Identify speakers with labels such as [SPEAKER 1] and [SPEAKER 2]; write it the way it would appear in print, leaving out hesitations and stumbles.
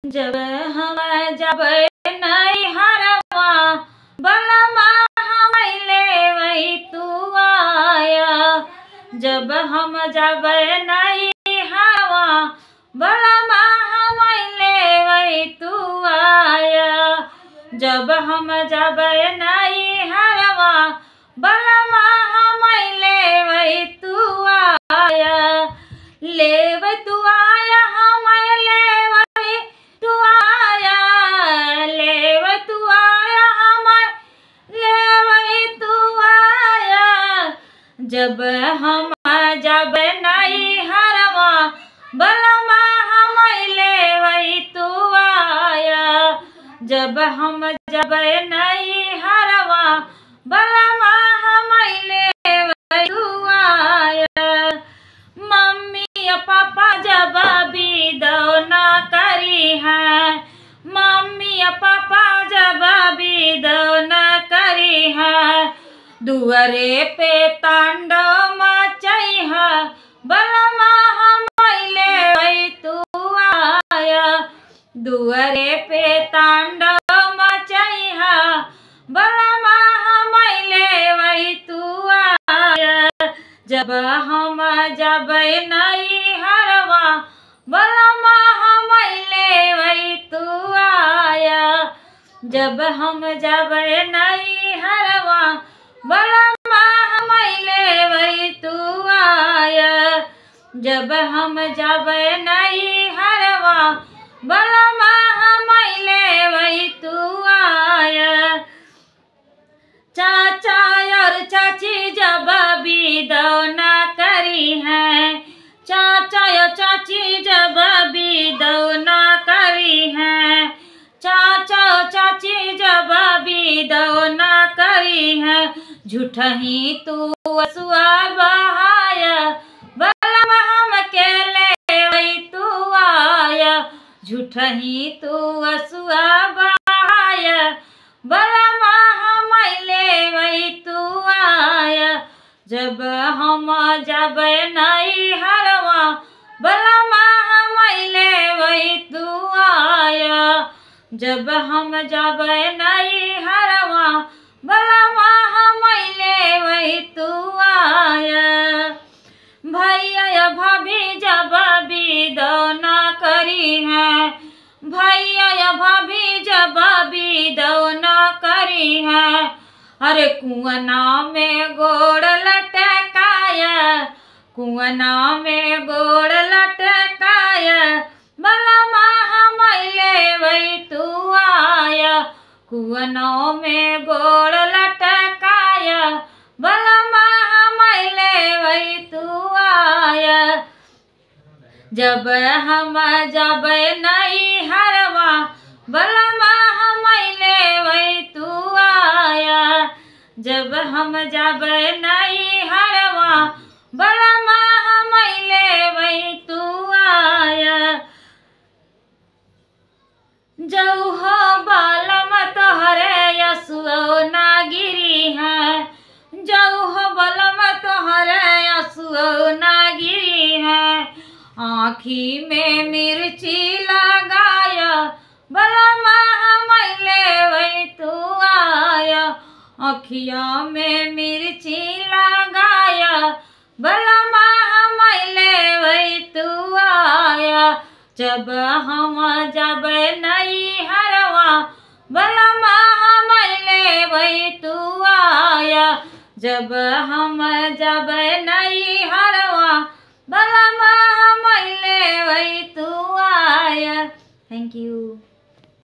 [SPEAKER 1] जब हम जब नहीं हरवा बलमा हम ले तू आया। जब हम जब नहीं हरवा बलमा हम ले तू आया। जब हम जब नहीं हरवा बलमा हम ले तू आया। ले तू आया हम ले तू आया। ले तू आया हम ले तू आया। जब हम जब नहीं हरवा बलमा हम ले तू आया। जब हम जब नहीं हरवा बलमा हम ले तू आया। मम्मी पापा जब विदा ना करी है। मम्मी पापा जब विदा ना करी है। दुआरे पे तांडव मचाई है बलमा हम ले तू आया। दुआरे पे तांडव मचाई है बलमा हम ले तू आया। जब हम जब नहीं हरवा बलमा हम ले तू आया। जब हम जब नहीं हरवा बलमा हम ले तू आया। जब हम जब नहीं हरवा बलमा हम ले तू आया। चाचा और चाची जब विदा ना करी है। चाचा और चाची जब विदा ना करी है। चाचा और चाची जब विदा ना करी है। झूठा ही तू असुआ बहाया बलमा हम के ले तू आया। झूठा ही तू असुआ बहाया बलमा हम ले तू आया। जब हम जब नहीं हरवा बलमा हम ले तू आया। जब हम जब नहीं हरवा बलमा हम ले तू आया। भैया या भाभी जब विदा ना करी है। भैया या भाभी जब विदा ना करी है। अरे कुआना में गोड़ लटकाया। कुआना में गोड़ लटकाया बलमा हम ले तू आया। कुआना में गोड़ लटकाया बलमा हम ले तू आया। जब हम जब नहीं हरवा बलमा हम ले तू आया। जब हम जब नहीं हरवा बलमा हम ले तू आया। जऊ हो बलम तोहरे यसुओ ना गिरी है। जऊ हो बलम तोहरे यसुओ ना गिरी है। आँखी में मिर्ची लगाया बलमा हम ले तू आया। अखिया में मिर्ची लगाया बलमा हम ले तू आया। जब हम जब नहीं हरवा बलमा हम ले तू आया। जब हम जब नहीं हरवा बलमा हम